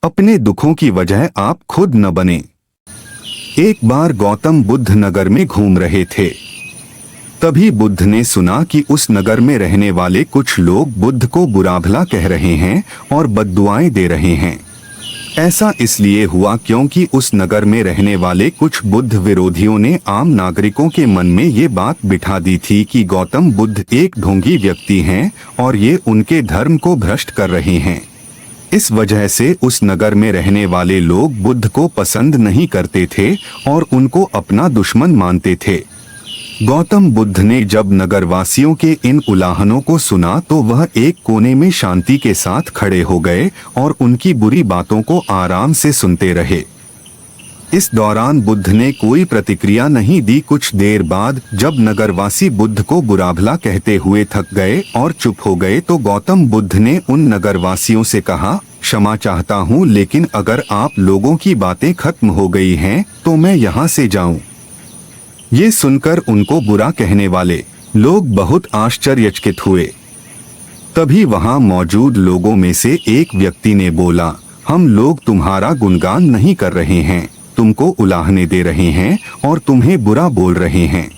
अपने दुखों की वजह आप खुद न बने। एक बार गौतम बुद्ध नगर में घूम रहे थे। तभी बुद्ध ने सुना कि उस नगर में रहने वाले कुछ लोग बुद्ध को बुरा भला कह रहे हैं और बद्दुआएं दे रहे हैं। ऐसा इसलिए हुआ क्योंकि उस नगर में रहने वाले कुछ बुद्ध विरोधियों ने आम नागरिकों के मन में ये बात बिठा दी थी कि गौतम बुद्ध एक ढोंगी व्यक्ति हैं और ये उनके धर्म को भ्रष्ट कर रहे हैं। इस वजह से उस नगर में रहने वाले लोग बुद्ध को पसंद नहीं करते थे और उनको अपना दुश्मन मानते थे। गौतम बुद्ध ने जब नगरवासियों के इन उलाहनों को सुना तो वह एक कोने में शांति के साथ खड़े हो गए और उनकी बुरी बातों को आराम से सुनते रहे। इस दौरान बुद्ध ने कोई प्रतिक्रिया नहीं दी। कुछ देर बाद जब नगरवासी बुद्ध को बुरा भला कहते हुए थक गए और चुप हो गए तो गौतम बुद्ध ने उन नगरवासियों से कहा, क्षमा चाहता हूँ, लेकिन अगर आप लोगों की बातें खत्म हो गई हैं तो मैं यहाँ से जाऊँ। ये सुनकर उनको बुरा कहने वाले लोग बहुत आश्चर्यचकित हुए। तभी वहाँ मौजूद लोगों में से एक व्यक्ति ने बोला, हम लोग तुम्हारा गुणगान नहीं कर रहे हैं, तुमको उलाहने दे रहे हैं और तुम्हें बुरा बोल रहे हैं।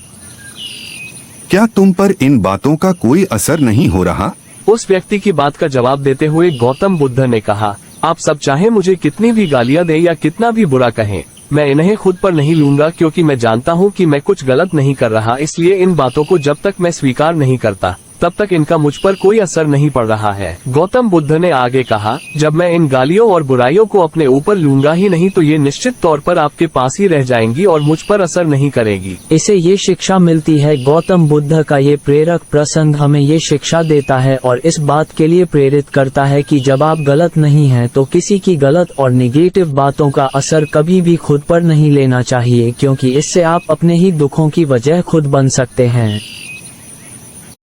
क्या तुम पर इन बातों का कोई असर नहीं हो रहा? उस व्यक्ति की बात का जवाब देते हुए गौतम बुद्ध ने कहा, आप सब चाहे मुझे कितनी भी गालियां दे या कितना भी बुरा कहें, मैं इन्हें खुद पर नहीं लूंगा क्योंकि मैं जानता हूं कि मैं कुछ गलत नहीं कर रहा। इसलिए इन बातों को जब तक मैं स्वीकार नहीं करता तब तक इनका मुझ पर कोई असर नहीं पड़ रहा है। गौतम बुद्ध ने आगे कहा, जब मैं इन गालियों और बुराइयों को अपने ऊपर लूंगा ही नहीं तो ये निश्चित तौर पर आपके पास ही रह जाएंगी और मुझ पर असर नहीं करेगी। इसे ये शिक्षा मिलती है। गौतम बुद्ध का ये प्रेरक प्रसंग हमें ये शिक्षा देता है और इस बात के लिए प्रेरित करता है कि जब आप गलत नहीं हैं तो किसी की गलत और निगेटिव बातों का असर कभी भी खुद पर नहीं लेना चाहिए, क्योंकि इससे आप अपने ही दुखों की वजह खुद बन सकते हैं।